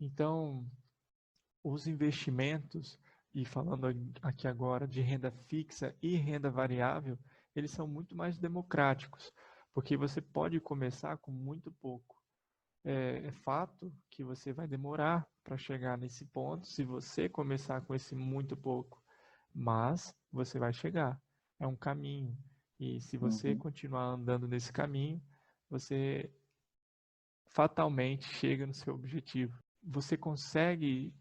Então, os investimentos, e falando aqui agora de renda fixa e renda variável, eles são muito mais democráticos, porque você pode começar com muito pouco. É fato que você vai demorar para chegar nesse ponto se você começar com esse muito pouco, mas você vai chegar. É um caminho. E se você Uhum. continuar andando nesse caminho, você fatalmente chega no seu objetivo. Você consegue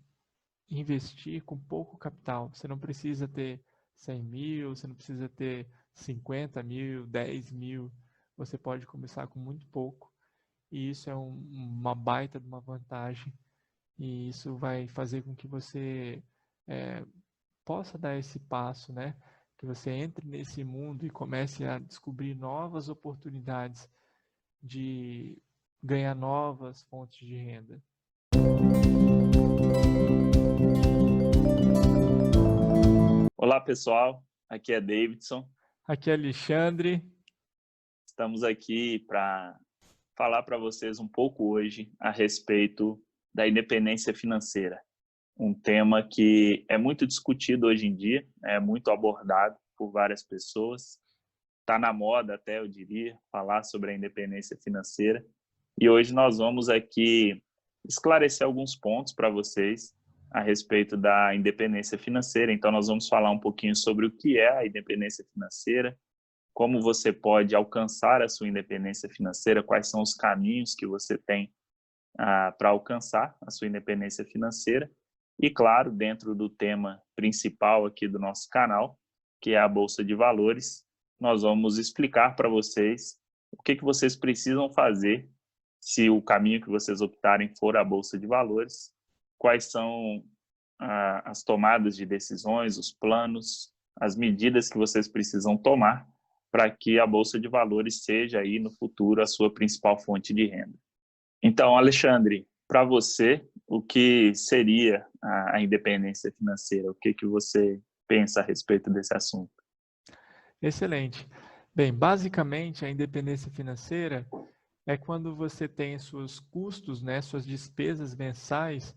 investir com pouco capital. Você não precisa ter 100 mil, você não precisa ter 50 mil, 10 mil. Você pode começar com muito pouco. E isso é uma baita de uma vantagem. E isso vai fazer com que você possa dar esse passo, né? Que você entre nesse mundo e comece a descobrir novas oportunidades de ganhar novas fontes de renda. Olá, pessoal. Aqui é Davidson. Aqui é Alexandre. Estamos aqui para falar para vocês um pouco hoje a respeito da independência financeira. Um tema que é muito discutido hoje em dia, é muito abordado por várias pessoas. Está na moda até, eu diria, falar sobre a independência financeira. E hoje nós vamos aqui esclarecer alguns pontos para vocês a respeito da independência financeira. Então, nós vamos falar um pouquinho sobre o que é a independência financeira, como você pode alcançar a sua independência financeira, quais são os caminhos que você tem para alcançar a sua independência financeira. E, claro, dentro do tema principal aqui do nosso canal, que é a Bolsa de Valores, nós vamos explicar para vocês o que vocês precisam fazer se o caminho que vocês optarem for a Bolsa de Valores, quais são as tomadas de decisões, os planos, as medidas que vocês precisam tomar para que a Bolsa de Valores seja aí no futuro a sua principal fonte de renda. Então, Alexandre, para você, o que seria a independência financeira? O que você pensa a respeito desse assunto? Excelente. Bem, basicamente, a independência financeira é quando você tem seus custos, né, suas despesas mensais,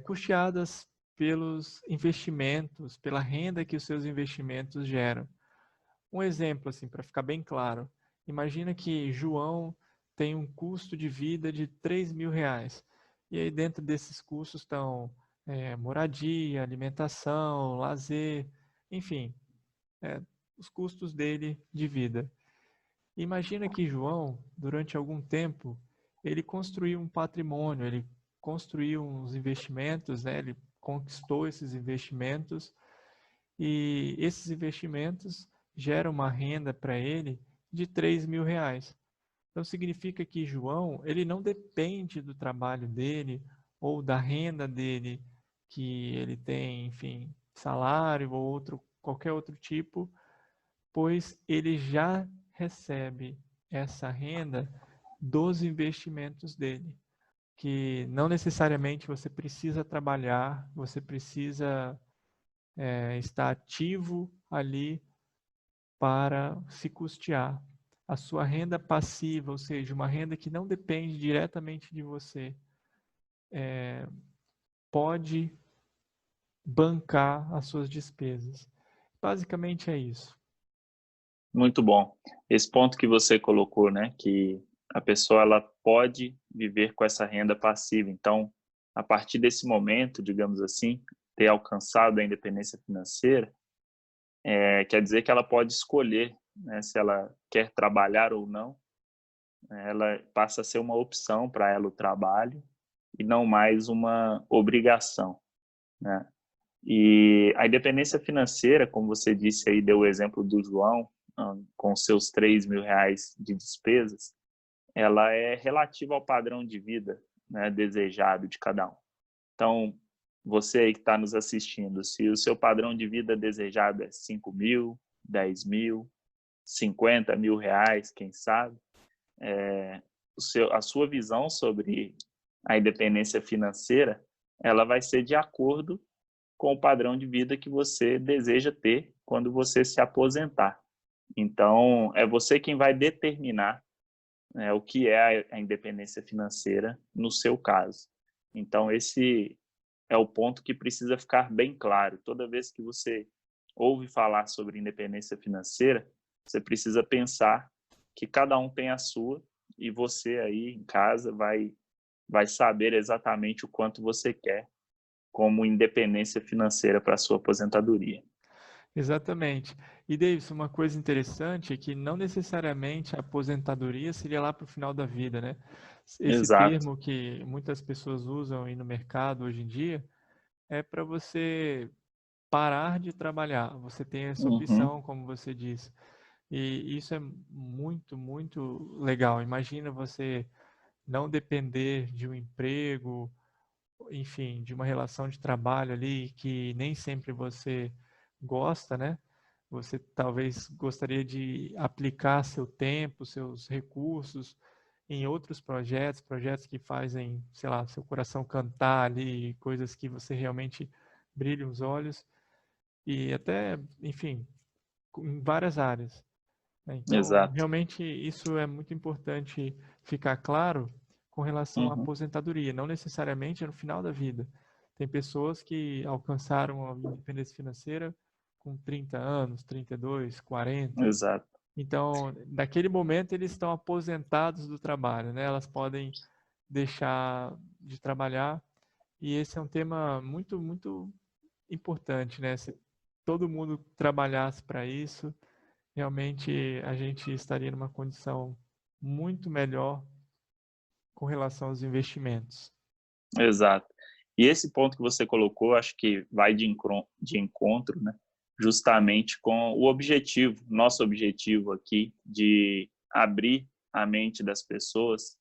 custeadas pelos investimentos, pela renda que os seus investimentos geram. Um exemplo, assim, para ficar bem claro. Imagina que João tem um custo de vida de R$ 3.000. E aí dentro desses custos estão moradia, alimentação, lazer, enfim, os custos dele de vida. Imagina que João, durante algum tempo, ele construiu um patrimônio, ele construiu uns investimentos, né? Ele conquistou esses investimentos e esses investimentos geram uma renda para ele de R$ 3.000. Então significa que João, ele não depende do trabalho dele ou da renda dele que ele tem, enfim, salário ou qualquer outro tipo, pois ele já recebe essa renda dos investimentos dele, que não necessariamente você precisa trabalhar, você precisa estar ativo ali para se custear. A sua renda passiva, ou seja, uma renda que não depende diretamente de você, pode bancar as suas despesas. Basicamente é isso. Muito bom. Esse ponto que você colocou, né, que a pessoa ela pode viver com essa renda passiva. Então, a partir desse momento, digamos assim, ter alcançado a independência financeira, quer dizer que ela pode escolher, né, se ela quer trabalhar ou não. Ela passa a ser uma opção para ela o trabalho e não mais uma obrigação, né? E a independência financeira, como você disse aí, deu o exemplo do João, com seus R$ 3.000 de despesas, ela é relativa ao padrão de vida, né, desejado de cada um. Então, você aí que está nos assistindo, se o seu padrão de vida desejado é 5 mil, 10 mil, 50 mil reais, quem sabe, a sua visão sobre a independência financeira, ela vai ser de acordo com o padrão de vida que você deseja ter quando você se aposentar. Então, é você quem vai determinar, né, o que é a independência financeira no seu caso. Então, esse é o ponto que precisa ficar bem claro. Toda vez que você ouve falar sobre independência financeira, você precisa pensar que cada um tem a sua e você aí em casa vai saber exatamente o quanto você quer como independência financeira para a sua aposentadoria. Exatamente. E, Davis, uma coisa interessante é que não necessariamente a aposentadoria seria lá para o final da vida, né? Esse Exato. termo que muitas pessoas usam aí no mercado hoje em dia é para você parar de trabalhar. Você tem essa Uhum. opção, como você disse. E isso é muito, muito legal. Imagina você não depender de um emprego, enfim, de uma relação de trabalho ali que nem sempre você gosta, né? Você talvez gostaria de aplicar seu tempo, seus recursos em outros projetos, projetos que fazem, sei lá, seu coração cantar ali, coisas que você realmente brilha os olhos e até, enfim, em várias áreas, né? Então, Exato. realmente isso é muito importante ficar claro com relação à Uhum. aposentadoria, não necessariamente é no final da vida. Tem pessoas que alcançaram a independência financeira com 30 anos, 32, 40. Exato. Então, naquele momento eles estão aposentados do trabalho, né? Elas podem deixar de trabalhar e esse é um tema muito, muito importante, né? Se todo mundo trabalhasse para isso, realmente a gente estaria numa condição muito melhor com relação aos investimentos. Exato. E esse ponto que você colocou, acho que vai de encontro, né, justamente com o objetivo, nosso objetivo aqui, de abrir a mente das pessoas,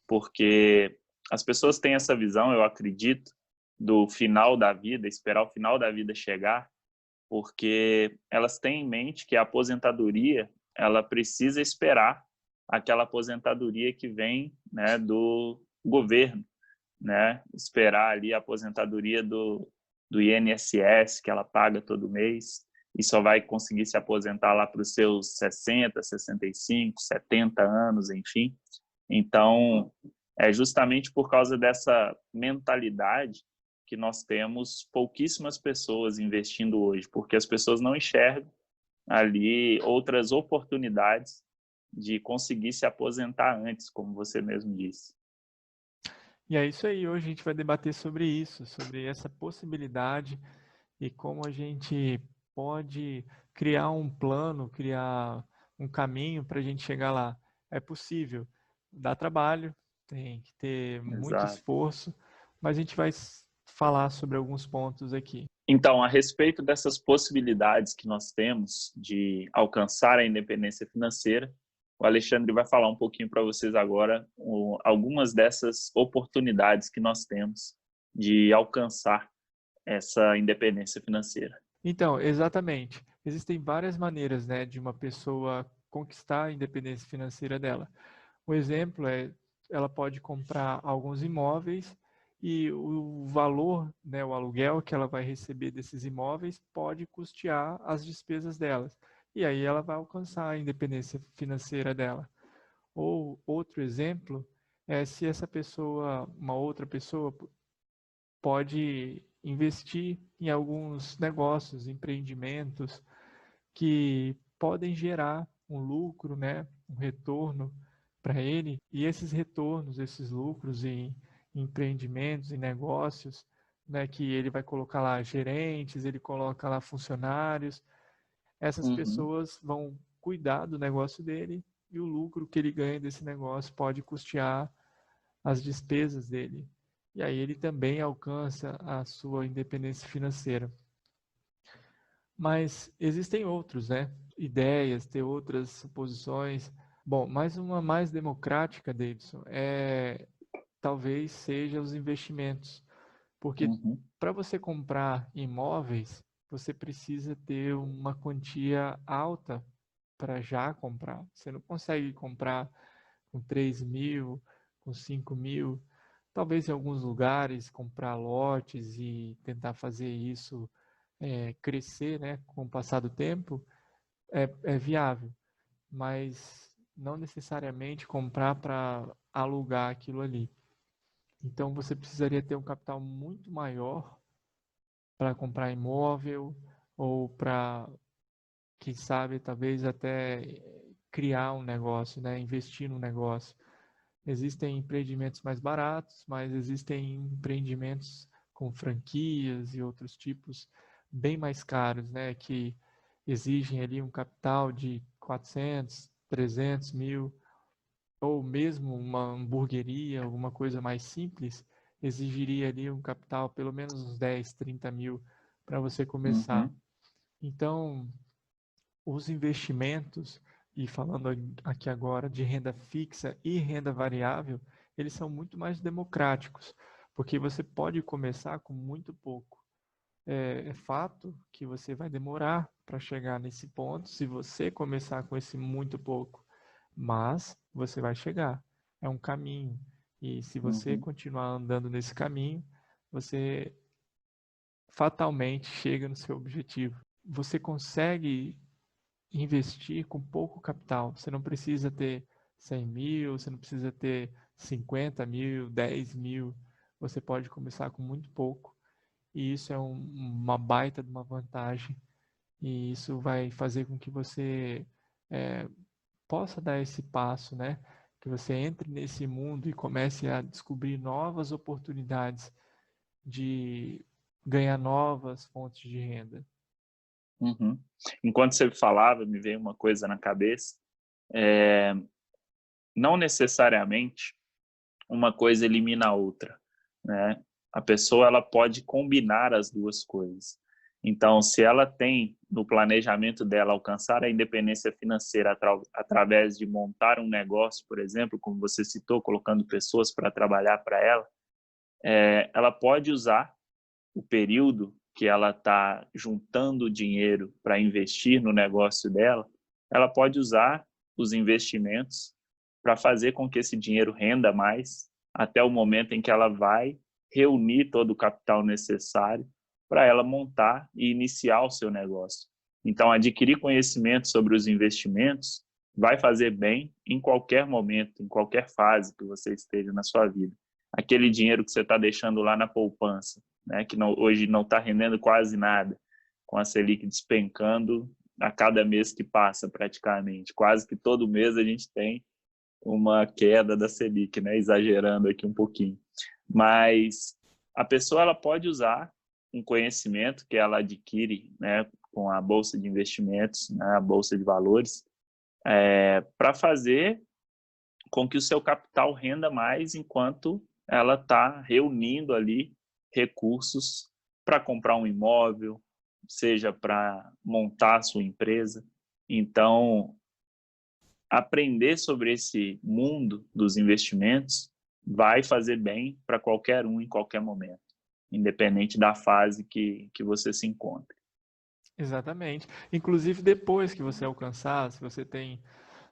porque as pessoas têm essa visão, eu acredito, do final da vida, esperar o final da vida chegar, porque elas têm em mente que a aposentadoria, ela precisa esperar aquela aposentadoria que vem, né, do governo, né? Esperar ali a aposentadoria do INSS, que ela paga todo mês, e só vai conseguir se aposentar lá para os seus 60, 65, 70 anos, enfim. Então, é justamente por causa dessa mentalidade que nós temos pouquíssimas pessoas investindo hoje, porque as pessoas não enxergam ali outras oportunidades de conseguir se aposentar antes, como você mesmo disse. E é isso aí, hoje a gente vai debater sobre isso, sobre essa possibilidade e como a gente pode criar um plano, criar um caminho para a gente chegar lá. É possível, dá trabalho, tem que ter muito Exato. esforço, mas a gente vai falar sobre alguns pontos aqui. Então, a respeito dessas possibilidades que nós temos de alcançar a independência financeira, o Alexandre vai falar um pouquinho para vocês agora algumas dessas oportunidades que nós temos de alcançar essa independência financeira. Então, exatamente. Existem várias maneiras, né, de uma pessoa conquistar a independência financeira dela. Um exemplo é, ela pode comprar alguns imóveis e o valor, né, o aluguel que ela vai receber desses imóveis pode custear as despesas delas. E aí ela vai alcançar a independência financeira dela. Ou outro exemplo é se essa pessoa, uma outra pessoa, pode investir em alguns negócios, empreendimentos que podem gerar um lucro, né, um retorno para ele, e esses retornos, esses lucros em empreendimentos, em negócios, né, que ele vai colocar lá gerentes, ele coloca lá funcionários, essas Uhum. pessoas vão cuidar do negócio dele e o lucro que ele ganha desse negócio pode custear as despesas dele. E aí ele também alcança a sua independência financeira. Mas existem outros, né? Ideias, ter outras suposições. Bom, mais uma mais democrática, Davidson, talvez seja os investimentos. Porque Uhum. para você comprar imóveis, você precisa ter uma quantia alta para já comprar. Você não consegue comprar com 3 mil, com 5 mil. Talvez em alguns lugares comprar lotes e tentar fazer isso crescer, né, com o passar do tempo, é viável, mas não necessariamente comprar para alugar aquilo ali. Então, você precisaria ter um capital muito maior para comprar imóvel ou para, quem sabe, talvez até criar um negócio, né? Investir no negócio. Existem empreendimentos mais baratos, mas existem empreendimentos com franquias e outros tipos bem mais caros, né? Que exigem ali um capital de 400, 300 mil, ou mesmo uma hamburgueria, alguma coisa mais simples, exigiria ali um capital pelo menos uns 10, 30 mil para você começar. Uhum, Então, os investimentos, e falando aqui agora de renda fixa e renda variável, eles são muito mais democráticos, porque você pode começar com muito pouco. É fato que você vai demorar para chegar nesse ponto se você começar com esse muito pouco, mas você vai chegar. É um caminho. E se você uhum, continuar andando nesse caminho, você fatalmente chega no seu objetivo. Você consegue investir com pouco capital. Você não precisa ter 100 mil, você não precisa ter 50 mil, 10 mil. Você pode começar com muito pouco. E isso é uma baita de uma vantagem. E isso vai fazer com que você possa dar esse passo, né? Que você entre nesse mundo e comece a descobrir novas oportunidades de ganhar novas fontes de renda. uhum. Enquanto você falava, me veio uma coisa na cabeça. É, não necessariamente uma coisa elimina a outra, né? A pessoa ela pode combinar as duas coisas. Então, se ela tem no planejamento dela alcançar a independência financeira através de montar um negócio, por exemplo, como você citou, colocando pessoas para trabalhar para ela, ela pode usar o período que ela está juntando dinheiro para investir no negócio dela, ela pode usar os investimentos para fazer com que esse dinheiro renda mais até o momento em que ela vai reunir todo o capital necessário para ela montar e iniciar o seu negócio. Então, adquirir conhecimento sobre os investimentos vai fazer bem em qualquer momento, em qualquer fase que você esteja na sua vida. Aquele dinheiro que você está deixando lá na poupança, né, que não, hoje não está rendendo quase nada, com a Selic despencando a cada mês que passa praticamente. Quase que todo mês a gente tem uma queda da Selic, né, exagerando aqui um pouquinho. Mas a pessoa ela pode usar um conhecimento que ela adquire, né, com a bolsa de investimentos, né, a bolsa de valores, para fazer com que o seu capital renda mais enquanto ela está reunindo ali recursos para comprar um imóvel, seja para montar a sua empresa. Então, aprender sobre esse mundo dos investimentos vai fazer bem para qualquer um em qualquer momento, independente da fase que você se encontre. Exatamente. Inclusive depois que você alcançar, se você tem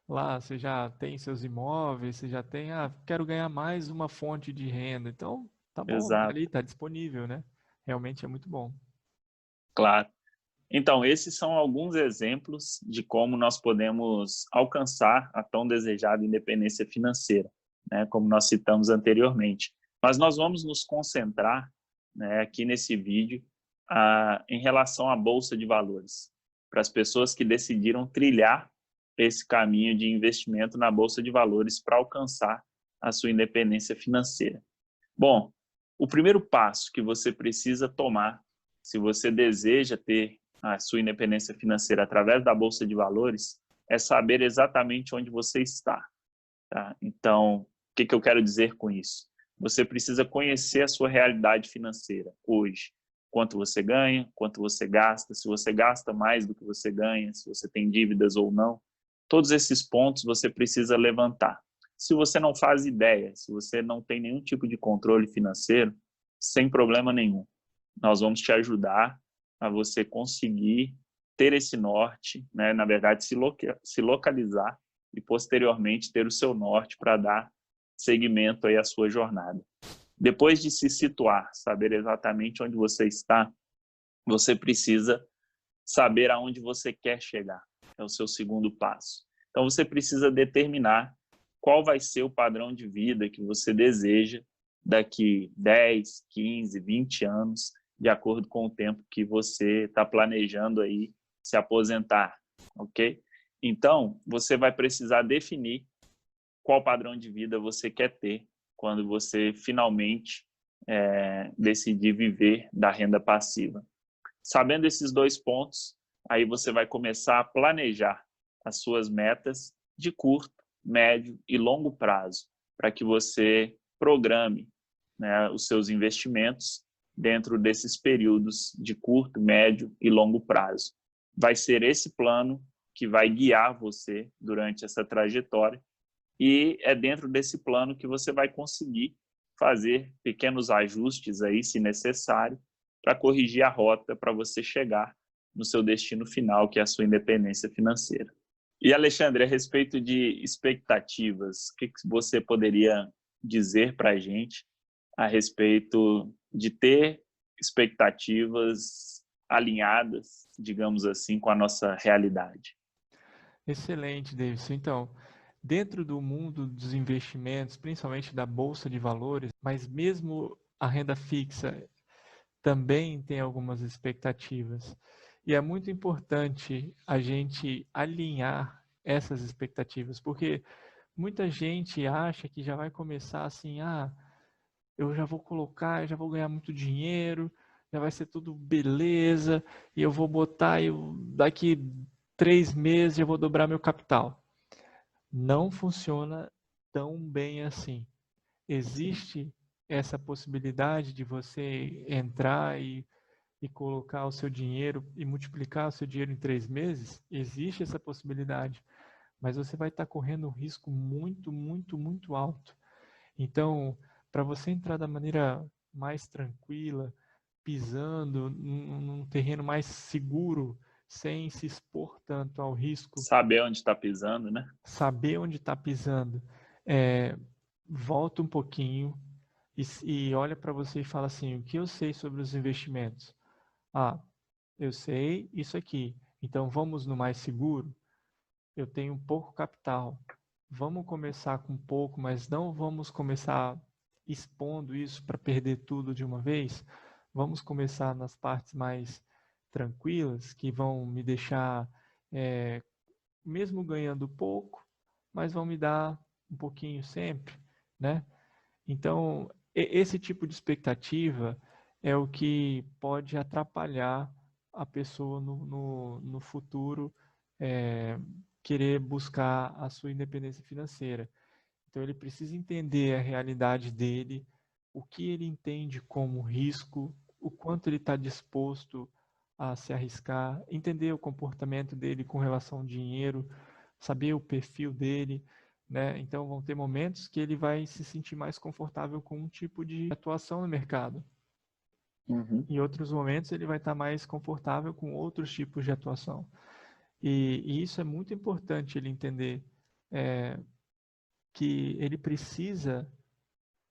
lá, você já tem seus imóveis, você já tem, quero ganhar mais uma fonte de renda. Então, tá bom, tá Exato, ali, tá disponível, né? Realmente é muito bom. claro. Então, esses são alguns exemplos de como nós podemos alcançar a tão desejada independência financeira, né, como nós citamos anteriormente. Mas nós vamos nos concentrar, né, aqui nesse vídeo em relação à Bolsa de Valores, para as pessoas que decidiram trilhar esse caminho de investimento na Bolsa de Valores para alcançar a sua independência financeira. Bom, o primeiro passo que você precisa tomar, se você deseja ter a sua independência financeira através da Bolsa de Valores, é saber exatamente onde você está. Tá? Então, o que eu quero dizer com isso? Você precisa conhecer a sua realidade financeira hoje. Quanto você ganha, quanto você gasta, se você gasta mais do que você ganha, se você tem dívidas ou não. Todos esses pontos você precisa levantar. Se você não faz ideia, se você não tem nenhum tipo de controle financeiro, sem problema nenhum. Nós vamos te ajudar a você conseguir ter esse norte, né? Na verdade, se localizar e posteriormente ter o seu norte para dar seguimento aí à sua jornada. Depois de se situar, saber exatamente onde você está, você precisa saber aonde você quer chegar. É o seu segundo passo. Então você precisa determinar qual vai ser o padrão de vida que você deseja daqui 10, 15, 20 anos, de acordo com o tempo que você está planejando aí se aposentar, ok? Então, você vai precisar definir qual padrão de vida você quer ter quando você finalmente decidir viver da renda passiva. Sabendo esses dois pontos, aí você vai começar a planejar as suas metas de curto, médio e longo prazo, para que você programe, né, os seus investimentos dentro desses períodos de curto, médio e longo prazo. Vai ser esse plano que vai guiar você durante essa trajetória e é dentro desse plano que você vai conseguir fazer pequenos ajustes aí, se necessário, para corrigir a rota para você chegar no seu destino final, que é a sua independência financeira. E, Alexandre, a respeito de expectativas, o que você poderia dizer para a gente a respeito de ter expectativas alinhadas, digamos assim, com a nossa realidade? Excelente, Davidson. Então, dentro do mundo dos investimentos, principalmente da bolsa de valores, mas mesmo a renda fixa também tem algumas expectativas. E é muito importante a gente alinhar essas expectativas, porque muita gente acha que já vai começar assim, eu já vou colocar, já vou ganhar muito dinheiro, já vai ser tudo beleza, e eu vou botar, daqui 3 meses já vou dobrar meu capital. Não funciona tão bem assim. Existe essa possibilidade de você entrar e colocar o seu dinheiro e multiplicar o seu dinheiro em 3 meses? Existe essa possibilidade, mas você vai estar correndo um risco muito, muito, muito alto. Então, para você entrar da maneira mais tranquila, pisando num terreno mais seguro, sem se expor tanto ao risco, Saber onde está pisando, né? saber onde está pisando, volta um pouquinho e olha para você e fala assim, o que eu sei sobre os investimentos? Eu sei isso aqui, então vamos no mais seguro? Eu tenho pouco capital, vamos começar com pouco, mas não vamos começar expondo isso para perder tudo de uma vez. Vamos começar nas partes mais tranquilas, que vão me deixar, mesmo ganhando pouco, mas vão me dar um pouquinho sempre, né? Então, esse tipo de expectativa é o que pode atrapalhar a pessoa no futuro, querer buscar a sua independência financeira. Então, ele precisa entender a realidade dele, o que ele entende como risco, o quanto ele está disposto a se arriscar, entender o comportamento dele com relação ao dinheiro, saber o perfil dele, né? Então, vão ter momentos que ele vai se sentir mais confortável com um tipo de atuação no mercado. Uhum. Em outros momentos, ele vai estar mais confortável com outros tipos de atuação. E isso é muito importante ele entender, que ele precisa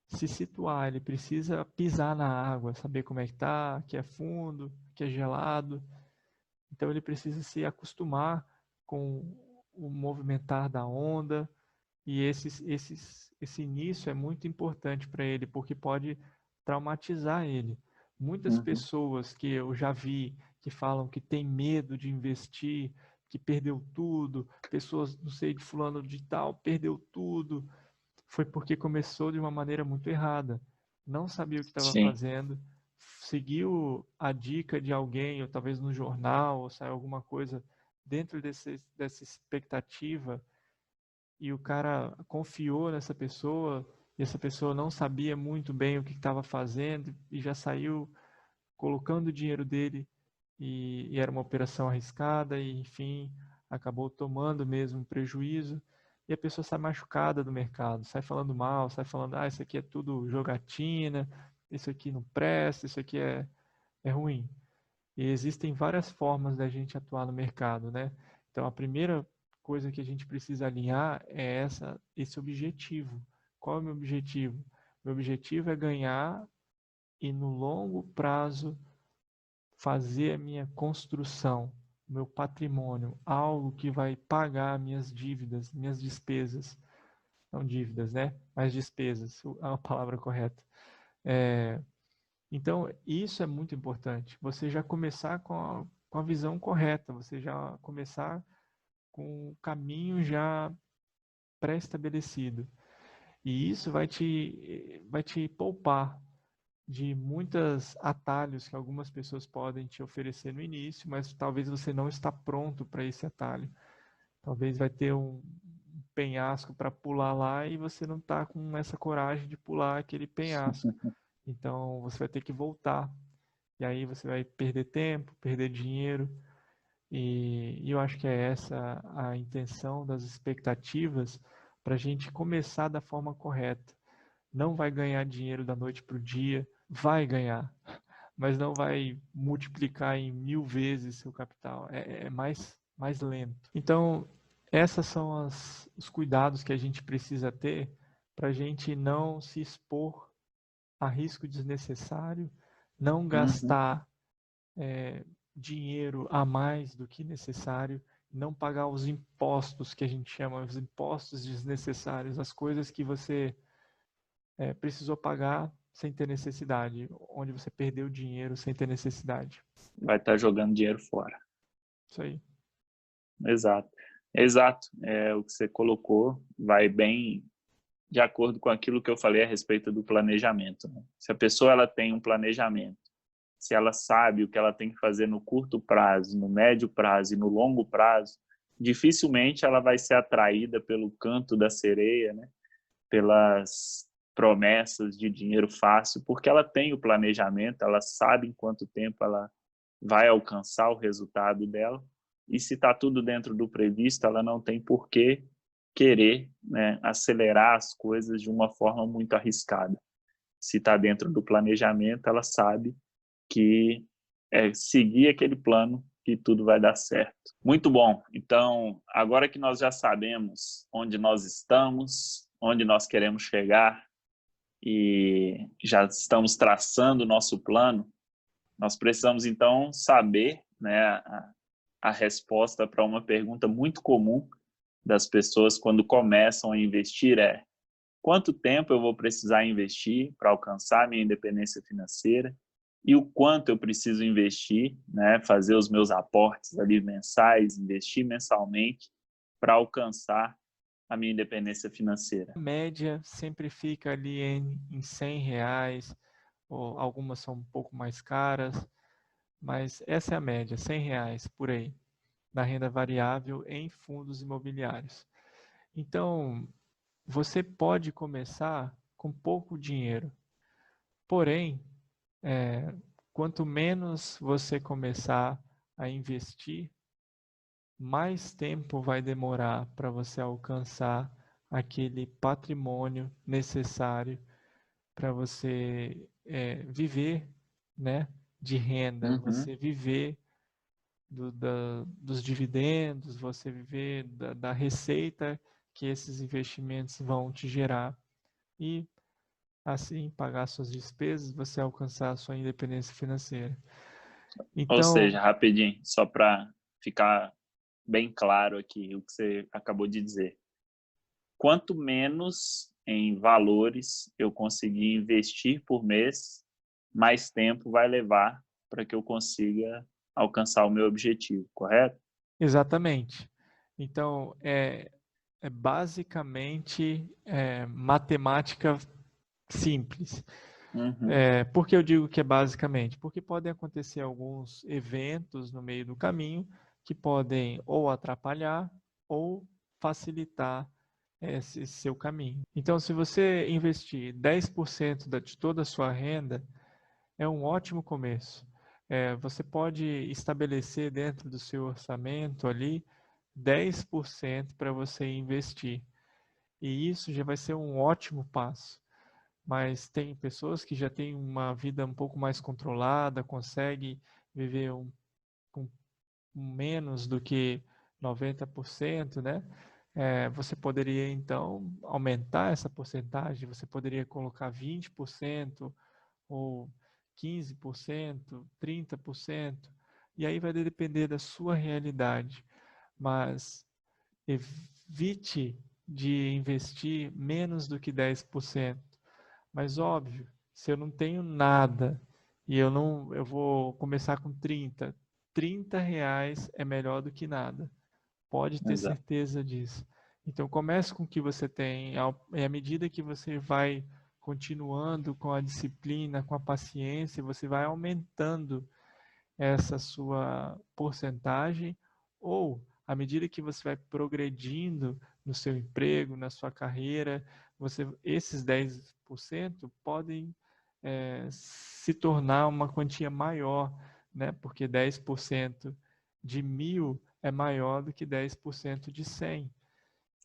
se situar, ele precisa pisar na água, saber como é que tá, que é fundo, que é gelado. Então ele precisa se acostumar com o movimentar da onda, e esse início é muito importante para ele, porque pode traumatizar ele. Muitas Uhum. pessoas que eu já vi que falam que tem medo de investir, que perdeu tudo, pessoas, não sei, de fulano de tal, perdeu tudo, foi porque começou de uma maneira muito errada. Não sabia o que estava Sim. fazendo, seguiu a dica de alguém, ou talvez no jornal, ou saiu alguma coisa dentro dessa expectativa, e o cara confiou nessa pessoa, e essa pessoa não sabia muito bem o que estava fazendo, e já saiu colocando o dinheiro dele, e era uma operação arriscada, e enfim, acabou tomando mesmo prejuízo, e a pessoa sai machucada do mercado, sai falando mal, sai falando, isso aqui é tudo jogatina, isso aqui não presta, isso aqui é ruim. E existem várias formas da gente atuar no mercado, né? Então, a primeira coisa que a gente precisa alinhar é esse objetivo. Qual é o meu objetivo? Meu objetivo é ganhar e, no longo prazo, fazer a minha construção, meu patrimônio, algo que vai pagar minhas dívidas, minhas despesas. não dívidas, né? Mas despesas, é a palavra correta. Então, isso é muito importante. Você já começar com a visão correta, você já começar com o caminho já pré-estabelecido. E isso vai te poupar de muitos atalhos que algumas pessoas podem te oferecer no início, mas talvez você não está pronto para esse atalho. Talvez vai ter um penhasco para pular lá e você não está com essa coragem de pular aquele penhasco. Então você vai ter que voltar. E aí você vai perder tempo, perder dinheiro. E eu acho que é essa a intenção das expectativas para a gente começar da forma correta. Não vai ganhar dinheiro da noite para o dia, vai ganhar, mas não vai multiplicar em 1000 vezes seu capital. É mais lento. Então, esses são os cuidados que a gente precisa ter para a gente não se expor a risco desnecessário, não Uhum. gastar dinheiro a mais do que necessário, não pagar os impostos que a gente chama, os impostos desnecessários, as coisas que você precisou pagar sem ter necessidade, onde você perdeu dinheiro sem ter necessidade. Vai estar jogando dinheiro fora. Isso aí. Exato. Exato. O que você colocou vai bem de acordo com aquilo que eu falei a respeito do planejamento, né? Se a pessoa ela tem um planejamento, se ela sabe o que ela tem que fazer no curto prazo, no médio prazo e no longo prazo, dificilmente ela vai ser atraída pelo canto da sereia, né? Pelas promessas de dinheiro fácil, porque ela tem o planejamento, ela sabe em quanto tempo ela vai alcançar o resultado dela, e se está tudo dentro do previsto, ela não tem por que querer, né, acelerar as coisas de uma forma muito arriscada. Se está dentro do planejamento, ela sabe que é seguir aquele plano que tudo vai dar certo. Muito bom. Então, agora que nós já sabemos onde nós estamos, onde nós queremos chegar e já estamos traçando o nosso plano, nós precisamos então saber, né, a resposta para uma pergunta muito comum das pessoas quando começam a investir é: quanto tempo eu vou precisar investir para alcançar a minha independência financeira? E o quanto eu preciso investir, né, fazer os meus aportes ali mensais, investir mensalmente para alcançar a minha independência financeira? A média sempre fica ali em R$ 100, ou algumas são um pouco mais caras, mas essa é a média, R$ 100 por aí, na renda variável em fundos imobiliários. Então, você pode começar com pouco dinheiro, porém, quanto menos você começar a investir, mais tempo vai demorar para você alcançar aquele patrimônio necessário para você viver, né, de renda, Uhum. você viver dos dividendos, você viver da receita que esses investimentos vão te gerar e assim pagar suas despesas, você alcançar a sua independência financeira. Ou Então, seja, rapidinho, só para ficar bem claro aqui o que você acabou de dizer. Quanto menos em valores eu conseguir investir por mês, mais tempo vai levar para que eu consiga alcançar o meu objetivo, correto? exatamente. Então, é basicamente matemática simples. Uhum. Por que eu digo que é basicamente? Porque podem acontecer alguns eventos no meio do caminho que podem ou atrapalhar ou facilitar esse seu caminho. Então, se você investir 10% de toda a sua renda, é um ótimo começo. Você pode estabelecer dentro do seu orçamento ali 10% para você investir. E isso já vai ser um ótimo passo. Mas tem pessoas que já têm uma vida um pouco mais controlada, conseguem viver com menos do que 90%, né? Você poderia então aumentar essa porcentagem, você poderia colocar 20% ou 15%, 30%, e aí vai depender da sua realidade. Mas evite de investir menos do que 10%. Mas óbvio, se eu não tenho nada e eu vou começar com 30, R$ 30 é melhor do que nada. Pode ter Exato. certeza disso. Então comece com o que você tem, e à medida que você vai continuando com a disciplina, com a paciência, você vai aumentando essa sua porcentagem, ou à medida que você vai progredindo no seu emprego, na sua carreira, esses 10% podem se tornar uma quantia maior, né? Porque 10% de 1.000 é maior do que 10% de 100.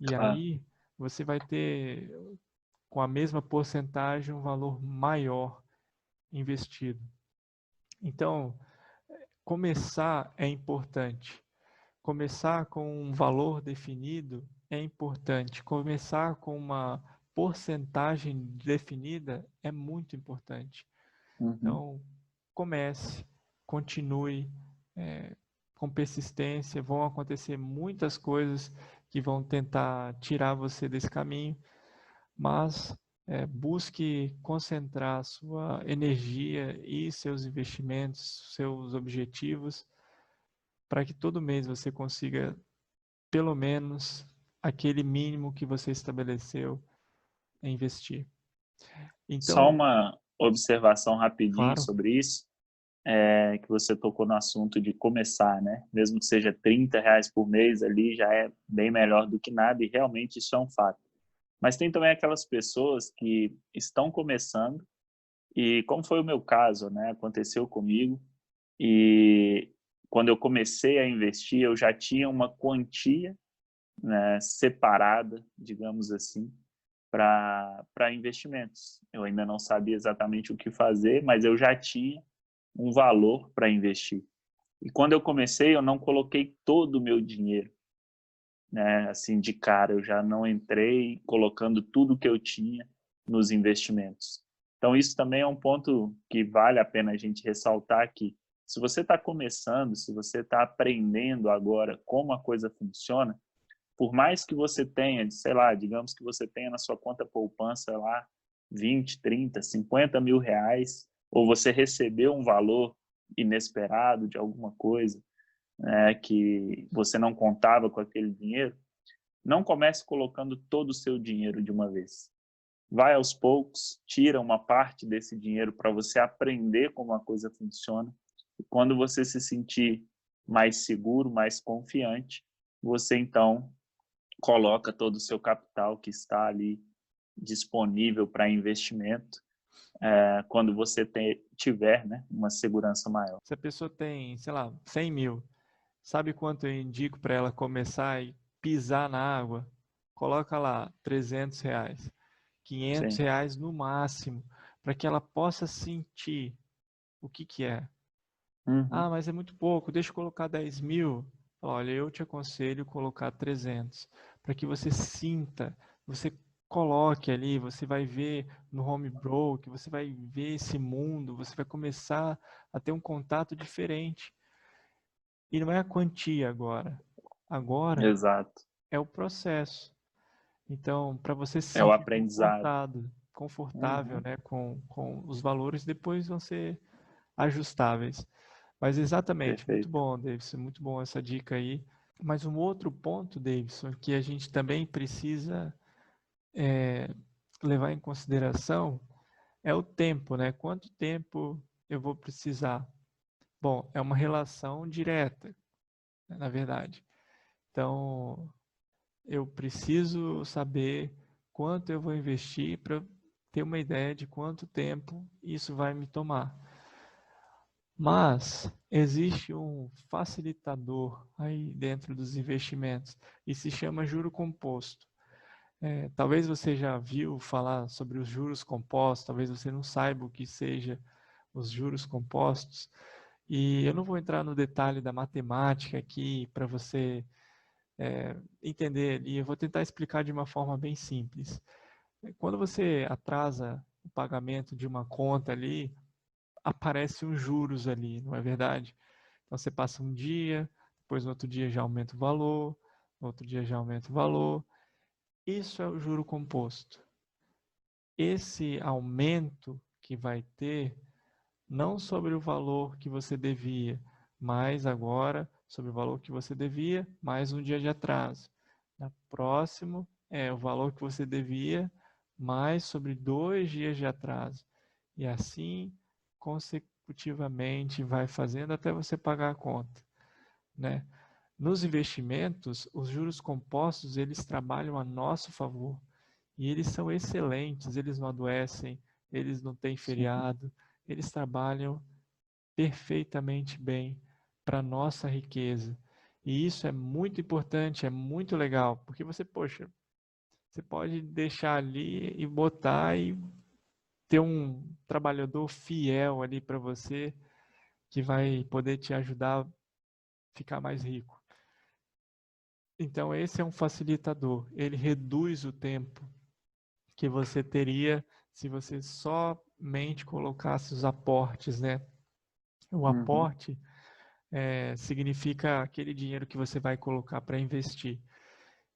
E Claro. aí você vai ter, com a mesma porcentagem, um valor maior investido. Então, começar é importante. Começar com um valor definido é importante. Começar com uma porcentagem definida é muito importante. Uhum. Então, comece, continue com persistência. Vão acontecer muitas coisas que vão tentar tirar você desse caminho, mas busque concentrar sua energia e seus investimentos, seus objetivos, para que todo mês você consiga, pelo menos, aquele mínimo que você estabeleceu investir. Só Então, uma observação rapidinho claro, sobre isso, que você tocou no assunto de começar, né? Mesmo que seja R$ 30 por mês ali, já é bem melhor do que nada, e realmente isso é um fato. Mas tem também aquelas pessoas que estão começando, e como foi o meu caso, né? Aconteceu comigo, e quando eu comecei a investir, eu já tinha uma quantia, né, separada, digamos assim, para investimentos. Eu ainda não sabia exatamente o que fazer, mas eu já tinha um valor para investir. E quando eu comecei, eu não coloquei todo o meu dinheiro, né? Assim, de cara, eu já não entrei colocando tudo que eu tinha nos investimentos. Então, isso também é um ponto que vale a pena a gente ressaltar aqui. Se você está começando, se você está aprendendo agora como a coisa funciona, por mais que você tenha, sei lá, digamos que você tenha na sua conta poupança lá 20, 30, 50 mil reais, ou você recebeu um valor inesperado de alguma coisa, né, que você não contava com aquele dinheiro, não comece colocando todo o seu dinheiro de uma vez. Vai aos poucos, tira uma parte desse dinheiro para você aprender como a coisa funciona, e quando você se sentir mais seguro, mais confiante, você então coloca todo o seu capital que está ali disponível para investimento, quando você tiver, né, uma segurança maior. se a pessoa tem, sei lá, 100 mil, sabe quanto eu indico para ela começar e pisar na água? Coloca lá R$ 300, Sim. R$ 500 no máximo, para que ela possa sentir o que que é. Uhum. Ah, mas é muito pouco, deixa eu colocar 10 mil. Olha, eu te aconselho colocar 300, para que você sinta, você coloque ali, você vai ver no home broker, você vai ver esse mundo, você vai começar a ter um contato diferente. E não é a quantia agora. Agora Exato. é o processo. Então, para você se É o sentir aprendizado. confortável, Uhum. né, com os valores, depois vão ser ajustáveis. Mas exatamente, muito Perfeito. bom, Davidson, muito bom essa dica aí. Mas um outro ponto, Davidson, que a gente também precisa levar em consideração é o tempo, né? Quanto tempo eu vou precisar? Bom, é uma relação direta, né, na verdade. Então, eu preciso saber quanto eu vou investir para ter uma ideia de quanto tempo isso vai me tomar. Mas existe um facilitador aí dentro dos investimentos e se chama juro composto. Talvez você já viu falar sobre os juros compostos, talvez você não saiba o que seja os juros compostos. E eu não vou entrar no detalhe da matemática aqui para você entender, e eu vou tentar explicar de uma forma bem simples. Quando você atrasa o pagamento de uma conta ali, aparece os juros ali, não é verdade? Então você passa um dia, depois no outro dia já aumenta o valor, no outro dia já aumenta o valor. Isso é o juro composto. Esse aumento que vai ter, não sobre o valor que você devia, mas agora sobre o valor que você devia, mais um dia de atraso. Na próximo é o valor que você devia, mais sobre 2 dias de atraso. E assim, consecutivamente, vai fazendo até você pagar a conta, né? Nos investimentos, os juros compostos, eles trabalham a nosso favor. E eles são excelentes, eles não adoecem, eles não têm Sim. feriado, eles trabalham perfeitamente bem para a nossa riqueza. E isso é muito importante, é muito legal, porque você, poxa, você pode deixar ali e botar e ter um trabalhador fiel ali para você que vai poder te ajudar a ficar mais rico. Então, esse é um facilitador, ele reduz o tempo que você teria se você somente colocasse os aportes, né? O Uhum. aporte significa aquele dinheiro que você vai colocar para investir.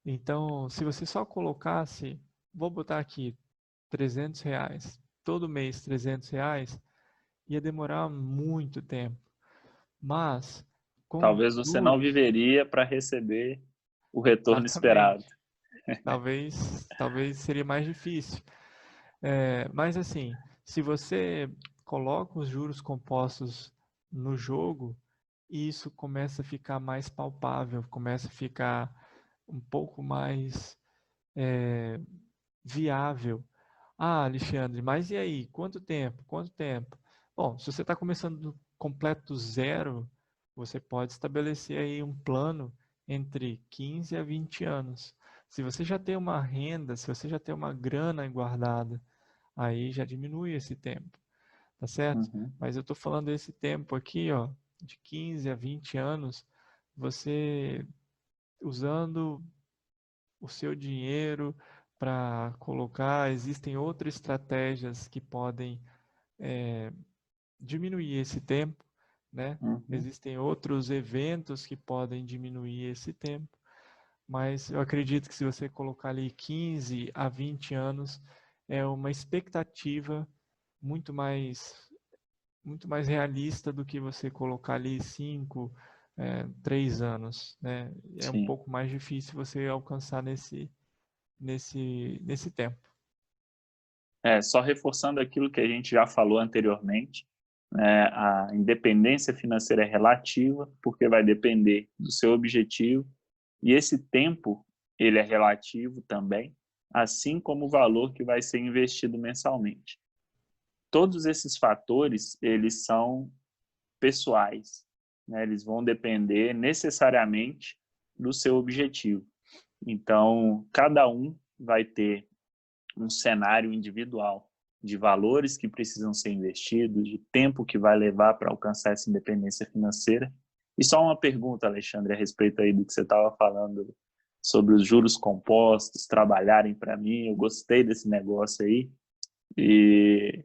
Então, se você só colocasse, vou botar aqui, R$ 300, todo mês R$ 300, ia demorar muito tempo. Mas, com os Talvez você não juros, viveria para receber o retorno esperado. exatamente, talvez seria mais difícil. Mas assim, se você coloca os juros compostos no jogo, isso começa a ficar mais palpável, começa a ficar um pouco mais viável. Ah, Alexandre, mas e aí? Quanto tempo? Quanto tempo? Bom, se você está começando do completo zero, você pode estabelecer aí um plano entre 15 a 20 anos. Se você já tem uma renda, se você já tem uma grana guardada, aí já diminui esse tempo, tá certo? Uhum. Mas eu estou falando desse tempo aqui, ó, de 15 a 20 anos, você usando o seu dinheiro para colocar, existem outras estratégias que podem diminuir esse tempo, né? Uhum. Existem outros eventos que podem diminuir esse tempo, mas eu acredito que se você colocar ali 15 a 20 anos, é uma expectativa muito mais muito mais realista do que você colocar ali 5, 3 anos, né? É um Sim. pouco mais difícil você alcançar nesse tempo. Só reforçando aquilo que a gente já falou anteriormente, né, a independência financeira é relativa, porque vai depender do seu objetivo, e esse tempo, ele é relativo também, assim como o valor que vai ser investido mensalmente. Todos esses fatores, eles são pessoais, né? Eles vão depender necessariamente do seu objetivo. Então, cada um vai ter um cenário individual de valores que precisam ser investidos, de tempo que vai levar para alcançar essa independência financeira. E só uma pergunta, Alexandre, a respeito aí do que você estava falando sobre os juros compostos trabalharem para mim. Eu gostei desse negócio aí e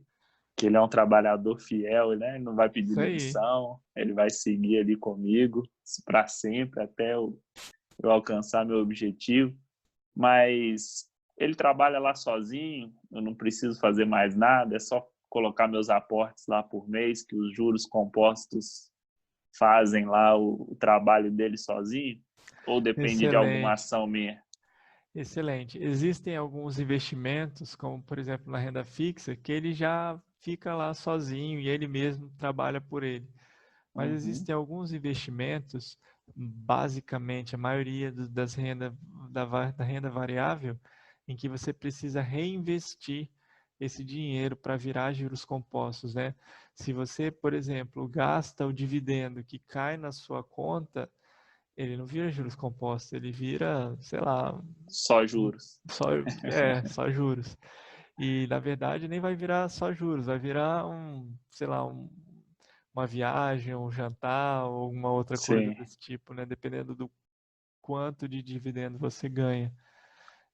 que ele é um trabalhador fiel, né? Ele não vai pedir Isso aí. demissão, ele vai seguir ali comigo para sempre até eu alcançar meu objetivo. Mas ele trabalha lá sozinho, eu não preciso fazer mais nada, é só colocar meus aportes lá por mês, que os juros compostos fazem lá o trabalho dele sozinho? Ou depende de alguma Excelente, ação minha? excelente. Existem alguns investimentos, como por exemplo na renda fixa, que ele já fica lá sozinho e ele mesmo trabalha por ele. Mas Uhum. existem alguns investimentos, basicamente a maioria da renda variável, em que você precisa reinvestir esse dinheiro para virar juros compostos, né? Se você, por exemplo, gasta o dividendo que cai na sua conta, ele não vira juros compostos, ele vira, sei lá, Só juros. só, só juros. E na verdade nem vai virar só juros, vai virar sei lá, uma viagem, um jantar ou alguma outra coisa Sim, desse tipo, né? Dependendo do quanto de dividendo você ganha.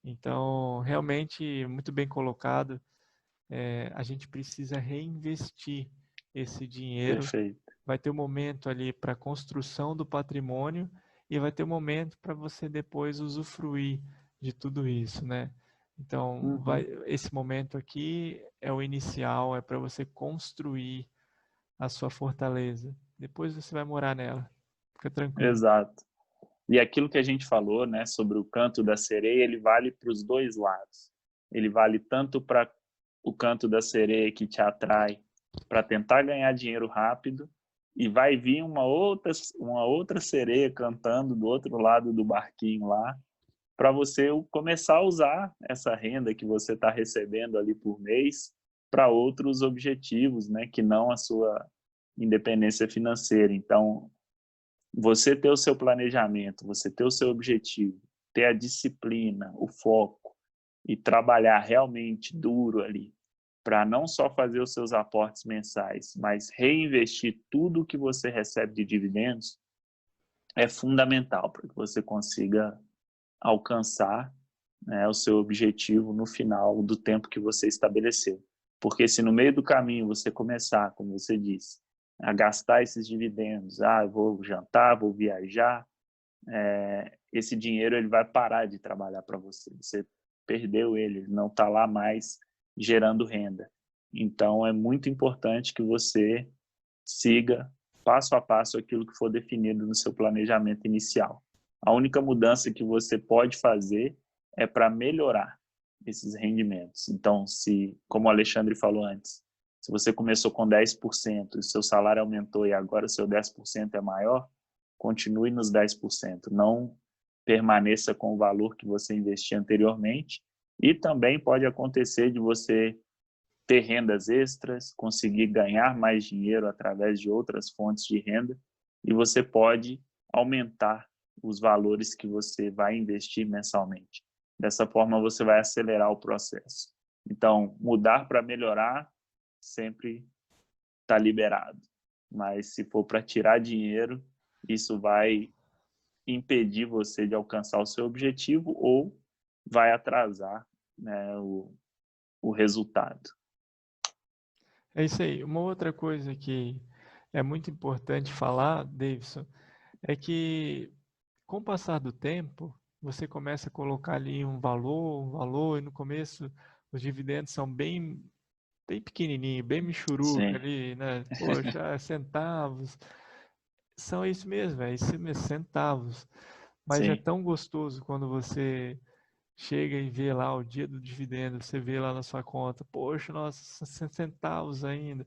Então, realmente, muito bem colocado, a gente precisa reinvestir esse dinheiro. perfeito. Vai ter um momento ali para construção do patrimônio e vai ter um momento para você depois usufruir de tudo isso, né? Então, Uhum. esse momento aqui é o inicial, é para você construir a sua fortaleza. Depois você vai morar nela. Fica tranquilo. Exato. E aquilo que a gente falou, né, sobre o canto da sereia, ele vale para os dois lados. Ele vale tanto para o canto da sereia que te atrai para tentar ganhar dinheiro rápido, e vai vir uma outra sereia cantando do outro lado do barquinho lá, para você começar a usar essa renda que você está recebendo ali por mês para outros objetivos, né, que não a sua independência financeira. Então, você ter o seu planejamento, você ter o seu objetivo, ter a disciplina, o foco e trabalhar realmente duro ali para não só fazer os seus aportes mensais, mas reinvestir tudo que você recebe de dividendos, é fundamental para que você consiga alcançar, né, o seu objetivo no final do tempo que você estabeleceu. Porque se no meio do caminho você começar, como você disse, a gastar esses dividendos, eu vou jantar, vou viajar, esse dinheiro ele vai parar de trabalhar para você. Você perdeu ele não está lá mais gerando renda. Então, é muito importante que você siga passo a passo aquilo que for definido no seu planejamento inicial. A única mudança que você pode fazer é para melhorar esses rendimentos. Então, se, como o Alexandre falou antes, se você começou com 10% e seu salário aumentou e agora o seu 10% é maior, continue nos 10%, não permaneça com o valor que você investia anteriormente. E também pode acontecer de você ter rendas extras, conseguir ganhar mais dinheiro através de outras fontes de renda, e você pode aumentar os valores que você vai investir mensalmente. Dessa forma, você vai acelerar o processo. Então, mudar para melhorar sempre está liberado. Mas se for para tirar dinheiro, isso vai impedir você de alcançar o seu objetivo ou vai atrasar, né, o resultado. É isso aí. Uma outra coisa que é muito importante falar, Davidson, é que com o passar do tempo, você começa a colocar ali um valor, e no começo os dividendos são bem pequenininho, bem michuruca Sim, ali, né? Poxa, centavos. São isso mesmo, é isso mesmo, centavos. Mas é sim. tão gostoso quando você chega e vê lá o dia do dividendo, você vê lá na sua conta, poxa, nossa, centavos ainda.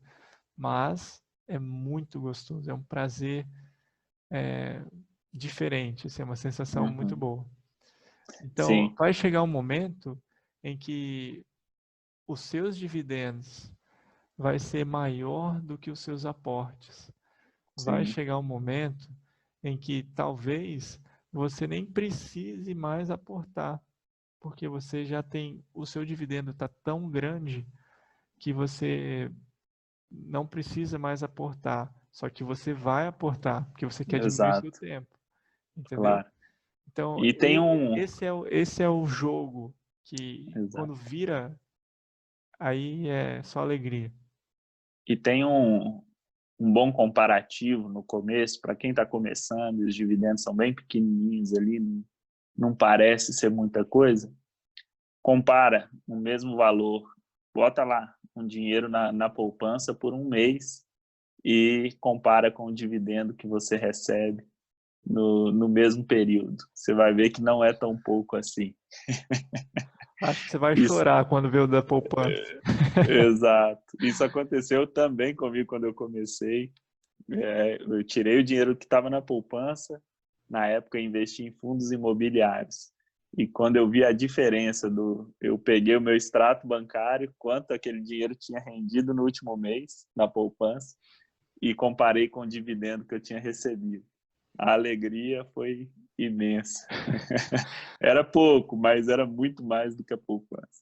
Mas é muito gostoso, é um prazer é, diferente, assim, é uma sensação muito Uhum. boa. Então, Sim, vai chegar um momento em que os seus dividendos vai ser maior do que os seus aportes. Vai sim, chegar um momento em que talvez você nem precise mais aportar, porque você já tem, o seu dividendo está tão grande que você não precisa mais aportar. Só que você vai aportar, porque você quer diminuir seu exato, tempo, entendeu? claro. Então, E tem um, esse é o jogo que exato. quando vira, aí é só alegria. E tem um bom comparativo no começo, para quem está começando, e os dividendos são bem pequenininhos ali, não parece ser muita coisa. Compara o mesmo valor, bota lá um dinheiro na poupança por um mês e compara com o dividendo que você recebe no mesmo período. Você vai ver que não é tão pouco assim. Acho que você vai Isso, chorar quando vê o da poupança. exato. Isso aconteceu também comigo quando eu comecei. Eu tirei o dinheiro que estava na poupança, na época eu investi em fundos imobiliários. E quando eu vi a diferença eu peguei o meu extrato bancário, quanto aquele dinheiro tinha rendido no último mês na poupança, e comparei com o dividendo que eu tinha recebido. A alegria foi imensa. Era pouco, mas era muito mais do que a poupança.